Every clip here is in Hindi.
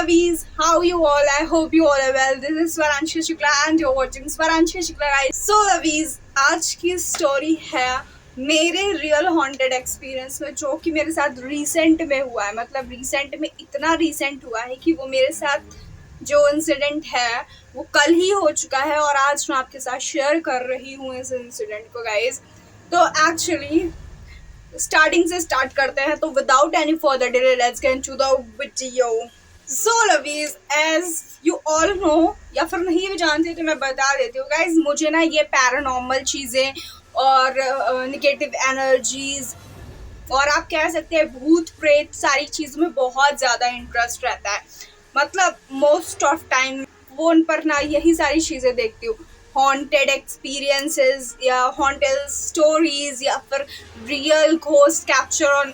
lovies, how you all? I hope you all are well. This is Swaranshi Shukla and you're watching Swaranshi Shukla guys. So lovies, आज की स्टोरी है मेरे रियल हॉन्टेड एक्सपीरियंस में, जो कि मेरे साथ रिसेंट में हुआ है। मतलब रिसेंट में इतना रिसेंट हुआ है कि वो मेरे साथ जो इंसिडेंट है वो कल ही हो चुका है और आज मैं आपके साथ शेयर कर रही हूँ इस इंसिडेंट को गाइज। तो एक्चुअली स्टार्टिंग से स्टार्ट करते हैं, तो without any further delay let's get into the video. So lovies, as you all know, या फिर नहीं भी जानते तो मैं बता देती हूँ गाइज, मुझे ना ये पैरानॉर्मल चीज़ें और नेगेटिव एनर्जीज और आप कह सकते हैं भूत प्रेत सारी चीज़ों में बहुत ज़्यादा इंटरेस्ट रहता है। मतलब मोस्ट ऑफ टाइम फोन पर ना यही सारी चीज़ें देखती हूँ, हॉन्टेड एक्सपीरियंसेस या हॉन्टेड स्टोरीज या फिर real ghost capture on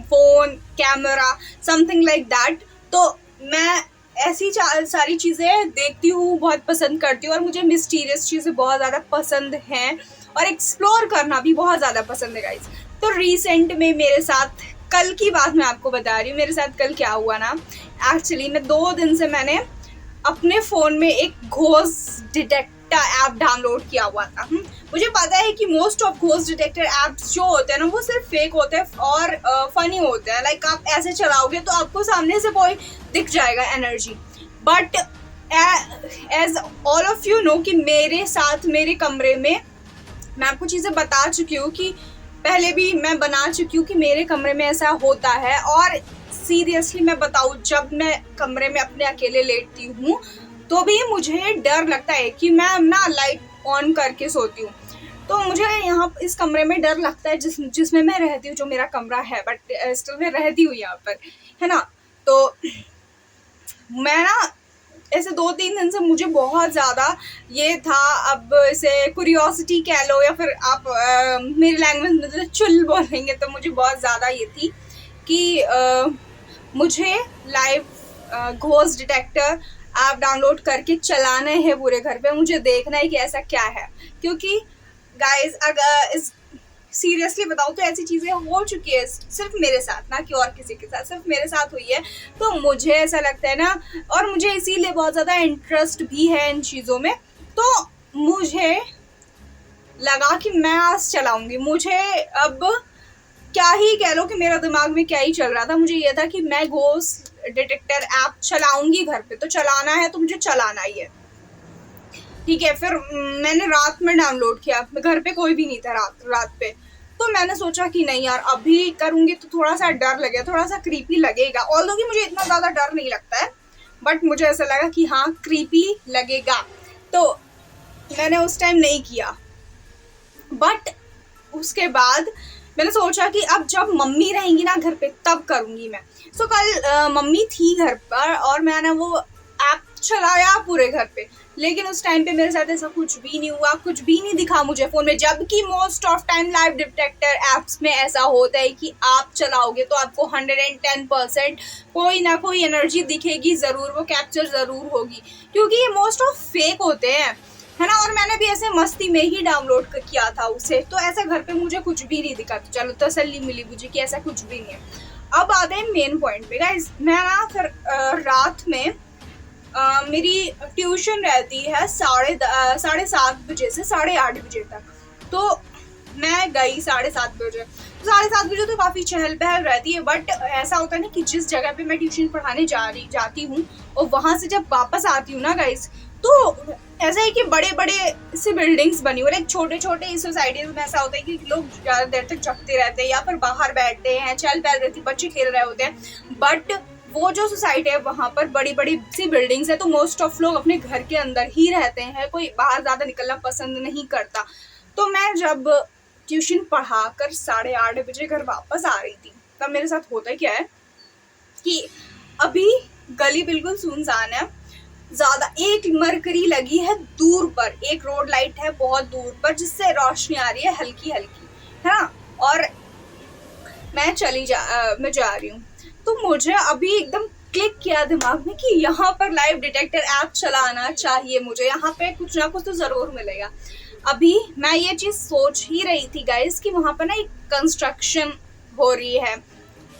phone camera something like that. तो मैं ऐसी सारी चीज़ें देखती हूँ, बहुत पसंद करती हूँ और मुझे मिस्टीरियस चीज़ें बहुत ज़्यादा पसंद हैं और एक्सप्लोर करना भी बहुत ज़्यादा पसंद है गाइज। तो रिसेंट में मेरे साथ कल की बात मैं आपको बता रही हूँ, मेरे साथ कल क्या हुआ ना। एक्चुअली मैं 2 दिन से मैंने अपने फ़ोन में एक घोस्ट डिटेक्टर ऐप डाउनलोड किया हुआ था। मुझे पता है कि most of ghost detector apps जो होते हैं ना वो सिर्फ फेक होते हैं और फनी होते हैं। लाइक आप ऐसे चलाओगे तो आपको सामने से कोई दिख जाएगा energy, but as all of you know कि मेरे साथ मेरे कमरे में, मैं आपको चीज़ें बता चुकी हूँ कि पहले भी मैं बना चुकी हूँ कि मेरे कमरे में ऐसा होता है। और सीरियसली मैं बताऊँ, जब मैं कमरे में अपने अकेले लेटती हूँ तो भी मुझे डर लगता है कि मैं ना लाइट ऑन करके सोती हूँ। तो मुझे यहाँ इस कमरे में डर लगता है जिसमें मैं रहती हूँ, जो मेरा कमरा है, बट स्टिल मैं रहती हूँ यहाँ पर, है ना। तो मैं ना ऐसे 2-3 दिन से मुझे बहुत ज़्यादा ये था, अब इसे क्यूरियोसिटी कह लो या फिर आप मेरी लैंग्वेज में तो चुल बोलेंगे, तो मुझे बहुत ज़्यादा ये थी कि मुझे live ghost detector app download करके चलाना है पूरे घर पे। मुझे देखना है कि ऐसा क्या है, क्योंकि गाइज अगर इस सीरियसली बताऊँ तो ऐसी चीज़ें हो चुकी है सिर्फ मेरे साथ, ना कि और किसी के साथ, सिर्फ मेरे साथ हुई है। तो मुझे ऐसा लगता है ना, और मुझे इसीलिए बहुत ज़्यादा इंटरेस्ट भी है इन चीज़ों में, तो मुझे लगा कि मैं आज चलाऊंगी। मुझे अब क्या ही कह लो कि मेरा दिमाग में क्या ही चल रहा था, मुझे ये था कि मैं घोस्ट डिटेक्टर ऐप चलाऊंगी घर पे, तो चलाना है तो मुझे चलाना ही है, ठीक है। फिर मैंने रात में डाउनलोड किया, घर पे कोई भी नहीं था रात पे। तो मैंने सोचा कि नहीं यार, अभी करूँगी तो थोड़ा सा डर लगेगा, थोड़ा सा क्रीपी लगेगा। ऑल्दो कि मुझे इतना ज़्यादा डर नहीं लगता है, बट मुझे ऐसा लगा कि हाँ क्रीपी लगेगा, तो मैंने उस टाइम नहीं किया। बट उसके बाद मैंने सोचा कि अब जब मम्मी रहेंगी ना घर पे तब करूँगी मैं। सो कल मम्मी थी घर पर और मैंने वो ऐप चलाया पूरे घर पे, लेकिन उस टाइम पे मेरे साथ ऐसा कुछ भी नहीं हुआ, कुछ भी नहीं दिखा मुझे फ़ोन में। जबकि most of time live detector apps में ऐसा होता है कि आप चलाओगे तो आपको 110% कोई ना कोई एनर्जी दिखेगी ज़रूर, वो कैप्चर ज़रूर होगी, क्योंकि ये मोस्ट ऑफ फेक होते हैं, है ना। और मैंने भी ऐसे मस्ती में ही डाउनलोड किया था उसे, तो ऐसा घर पे मुझे कुछ भी नहीं दिखा। तो चलो तसल्ली मिली मुझे कि ऐसा कुछ भी नहीं है। अब आते हैं मेन पॉइंट पे गाइज। मैं ना फिर रात में मेरी ट्यूशन रहती है 7:30 बजे से 8:30 बजे तक। तो मैं गई 7:30 बजे। 7:30 बजे तो काफ़ी चहल पहल रहती है, बट ऐसा होता है ना कि जिस जगह पे मैं ट्यूशन पढ़ाने जाती हूँ और वहाँ से जब वापस आती हूँ ना गाइज, तो ऐसा है कि बड़े बड़े से बिल्डिंग्स बनी हुई, लाइक छोटे छोटे सोसाइटीज में ऐसा होता है कि लोग ज़्यादा देर तक जगते रहते हैं या फिर बाहर बैठते हैं, चहल पहल रहती है, बच्चे खेल रहे होते हैं। बट वो जो सोसाइटी है वहाँ पर बड़ी बड़ी सी बिल्डिंग्स है, तो मोस्ट ऑफ लोग अपने घर के अंदर ही रहते हैं, कोई बाहर ज़्यादा निकलना पसंद नहीं करता। तो मैं जब ट्यूशन पढ़ा कर 8:30 बजे घर वापस आ रही थी, तब मेरे साथ होता क्या है कि अभी गली बिल्कुल सुनसान है, ज़्यादा एक मरकरी लगी है दूर पर, एक रोड लाइट है बहुत दूर पर जिससे रोशनी आ रही है हल्की हल्की, है ना। और मैं जा रही हूँ, तो मुझे अभी एकदम क्लिक किया दिमाग में कि यहाँ पर लाइव डिटेक्टर ऐप चलाना चाहिए, मुझे यहाँ पे कुछ ना कुछ तो ज़रूर मिलेगा। अभी मैं ये चीज़ सोच ही रही थी गाइस कि वहाँ पर ना एक कंस्ट्रक्शन हो रही है,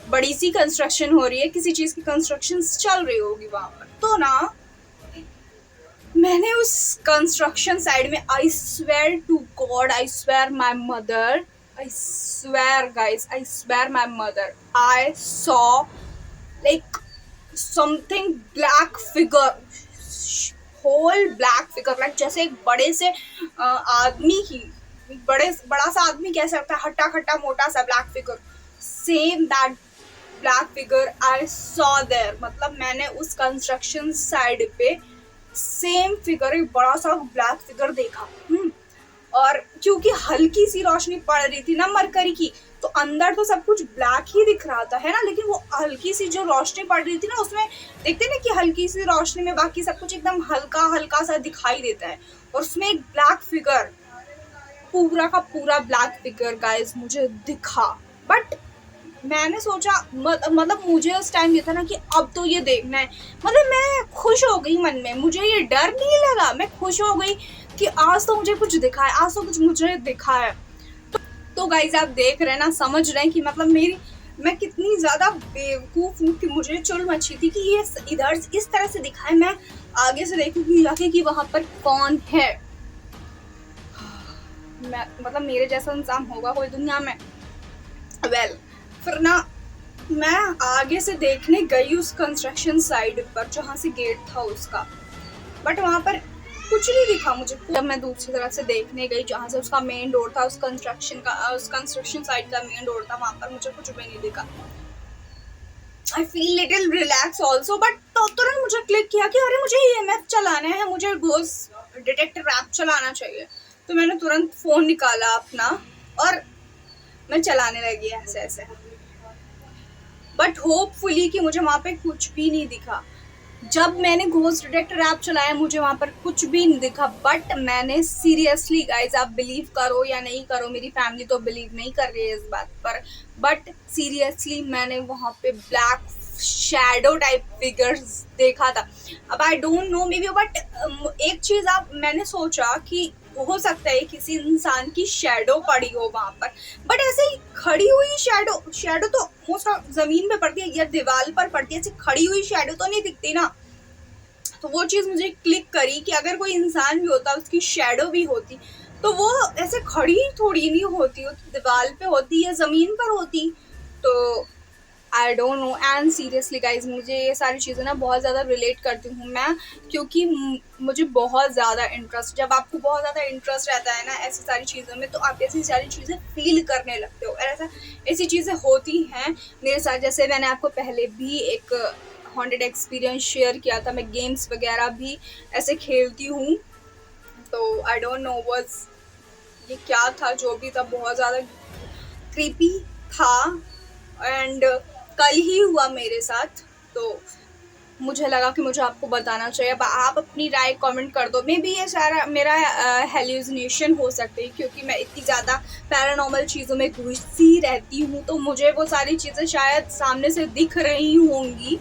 बड़ी सी कंस्ट्रक्शन हो रही है, किसी चीज की कंस्ट्रक्शन चल रही होगी वहां पर। तो ना मैंने उस कंस्ट्रक्शन साइड में, I swear to God, I swear my mother, I swear guys, I swear my mother, I saw like something black figure, whole black figure, like जैसे एक बड़े से आदमी की, बड़ा सा आदमी कह सकता है, हट्टा खट्टा मोटा सा black figure, same that black figure I saw there. मतलब मैंने उस कंस्ट्रक्शन साइड पे सेम फिगर, एक बड़ा सा ब्लैक फिगर देखा। और क्योंकि हल्की सी रोशनी पड़ रही थी ना मरकरी की, तो अंदर तो सब कुछ ब्लैक ही दिख रहा था, है ना, लेकिन वो हल्की सी जो रोशनी पड़ रही थी ना, उसमें देखते ना कि हल्की सी रोशनी में बाकी सब कुछ एकदम हल्का हल्का सा दिखाई देता है, और उसमें एक ब्लैक फिगर, पूरा का पूरा ब्लैक फिगर गाइस मुझे दिखा। बट मैंने सोचा मतलब मुझे उस टाइम ये था ना कि अब तो ये देखना है। मतलब मैं खुश हो गई मन में, मुझे ये डर नहीं लगा, मैं खुश हो गई कि आज तो मुझे कुछ दिखा है, आज तो कुछ मुझे दिखा है। तो गाइज आप देख रहे हैं ना, समझ रहे हैं कि मतलब मैं कितनी ज्यादा बेवकूफ हूँ कि मुझे चुल मची थी कि ये इधर इस तरह से दिखा है, मैं आगे से देखूंगी जाके कि वहां पर कौन है। मैं मतलब मेरे जैसा इंसान होगा कोई दुनिया में? वेल फिर ना मैं आगे से देखने गई उस कंस्ट्रक्शन साइड पर जहाँ से गेट था उसका, बट वहां पर कुछ नहीं दिखा मुझे। जब मैं दूसरी तरफ से देखने गई जहाँ से उसका मेन डोर था, उस कंस्ट्रक्शन साइड का मेन डोर था, वहां पर मुझे कुछ भी नहीं दिखा। I feel little relax also, but तो तुरंत मुझे क्लिक किया कि अरे मुझे EMF चलाना है, मुझे घोस्ट डिटेक्टर ऐप चलाना चाहिए। तो मैंने तुरंत फोन निकाला अपना और मैं चलाने लगी ऐसे ऐसे, बट होपफुली कि मुझे वहां पे कुछ भी नहीं दिखा। जब मैंने घोस्ट डिटेक्टर ऐप चलाया मुझे वहां पर कुछ भी नहीं दिखा, बट मैंने सीरियसली गाइज, आप बिलीव करो या नहीं करो, मेरी फैमिली तो बिलीव नहीं कर रही है इस बात पर, बट सीरियसली मैंने वहां पे ब्लैक शैडो टाइप फिगर्स देखा था। अब I don't know may be, but एक चीज मैंने सोचा कि हो सकता है किसी इंसान की शैडो पड़ी हो वहां पर, बट ऐसे ही खड़ी हुई शैडो तो मोस्ट जमीन पे पड़ती है या दीवार पर पड़ती है, ऐसे खड़ी हुई शैडो तो नहीं दिखती ना। तो वो चीज मुझे क्लिक करी कि अगर कोई इंसान भी होता, उसकी शैडो भी होती, तो वो ऐसे खड़ी थोड़ी नहीं होती, वो दीवार पे होती या जमीन पर होती। तो I don't know, and seriously guys मुझे ये सारी चीज़ें ना बहुत ज़्यादा रिलेट करती हूँ मैं, क्योंकि मुझे बहुत ज़्यादा इंटरेस्ट, जब आपको बहुत ज़्यादा इंटरेस्ट रहता है ना ऐसी सारी चीज़ों में, तो आप ऐसी सारी चीज़ें फील करने लगते हो, और ऐसी चीज़ें होती हैं मेरे साथ। जैसे मैंने आपको पहले भी एक हॉन्टेड एक्सपीरियंस शेयर किया था, मैं गेम्स वगैरह भी ऐसे खेलती हूँ। तो आई डोंट नो वॉज ये क्या था, जो भी था बहुत ज़्यादा क्रीपी था, एंड कल ही हुआ मेरे साथ, तो मुझे लगा कि मुझे आपको बताना चाहिए। अब आप अपनी राय कमेंट कर दो, मे बी ये सारा मेरा हेल्यूसिनेशन हो सकते हैं, क्योंकि मैं इतनी ज़्यादा पैरानॉर्मल चीज़ों में घुसी रहती हूँ, तो मुझे वो सारी चीज़ें शायद सामने से दिख रही होंगी,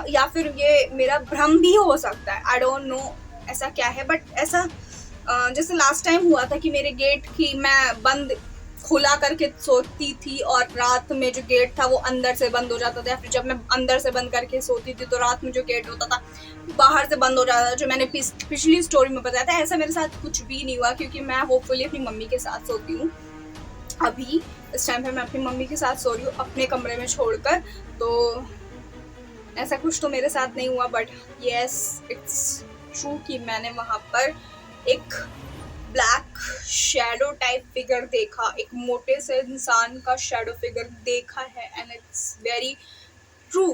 या फिर ये मेरा भ्रम भी हो सकता है, आई डोंट नो ऐसा क्या है। बट ऐसा जैसे लास्ट टाइम हुआ था कि मेरे गेट की मैं बंद खुला करके सोती थी, और रात में जो गेट था वो अंदर से बंद हो जाता था, या फिर जब मैं अंदर से बंद करके सोती थी तो रात में जो गेट होता था बाहर से बंद हो जाता था, जो मैंने पिछली स्टोरी में बताया था। ऐसा मेरे साथ कुछ भी नहीं हुआ, क्योंकि मैं होपफुली अपनी मम्मी के साथ सोती हूँ। अभी इस टाइम पे मैं अपनी मम्मी के साथ सो रही हूँ अपने कमरे में छोड़कर, तो ऐसा कुछ तो मेरे साथ नहीं हुआ। बट येस इट्स ट्रू कि मैंने वहाँ पर एक ब्लैक शैडो टाइप फिगर देखा, एक मोटे से इंसान का शैडो फिगर देखा है, and it's very true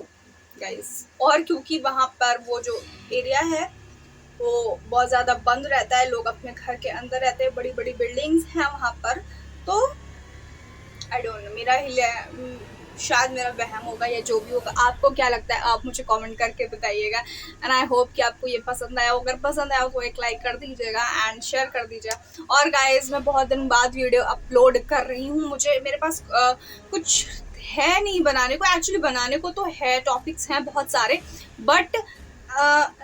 guys. और क्योंकि वहाँ पर वो जो एरिया है वो बहुत ज़्यादा बंद रहता है, लोग अपने घर के अंदर रहते हैं, बड़ी बड़ी बिल्डिंग्स हैं वहाँ पर, तो आई डोंट नो, शायद मेरा वहम होगा या जो भी होगा। आपको क्या लगता है आप मुझे कमेंट करके बताइएगा, एंड आई होप कि आपको ये पसंद आया। अगर पसंद आया तो एक लाइक कर दीजिएगा एंड शेयर कर दीजिएगा। और गाइस मैं बहुत दिन बाद वीडियो अपलोड कर रही हूँ, मेरे पास कुछ है नहीं बनाने को, एक्चुअली बनाने को तो है, टॉपिक्स हैं बहुत सारे, बट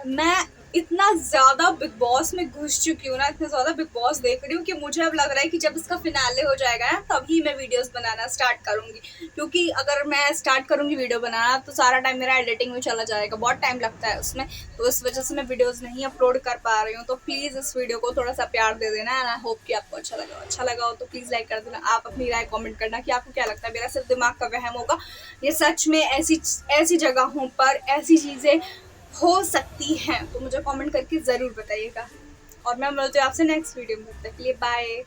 मैं इतना ज़्यादा बिग बॉस में घुस चुकी हूँ ना, इतना ज़्यादा बिग बॉस देख रही हूँ कि मुझे अब लग रहा है कि जब इसका फिनाले हो जाएगा ना तभी मैं वीडियोस बनाना स्टार्ट करूँगी, क्योंकि अगर मैं स्टार्ट करूँगी वीडियो बनाना तो सारा टाइम मेरा एडिटिंग में चला जाएगा, बहुत टाइम लगता है उसमें, तो इस वजह से मैं वीडियोज़ नहीं अपलोड कर पा रही हूँ। तो प्लीज़ इस वीडियो को थोड़ा सा प्यार दे देना एंड आई होप कि आपको अच्छा लगा हो तो प्लीज़ लाइक कर देना। आप अपनी राय कमेंट करना कि आपको क्या लगता है, मेरा सिर्फ दिमाग का वहम होगा, ये सच में ऐसी जगहों पर ऐसी चीज़ें हो सकती हैं, तो मुझे कमेंट करके ज़रूर बताइएगा। और मैं मिलती हूँ आपसे नेक्स्ट वीडियो में, तब तक के लिए बाय।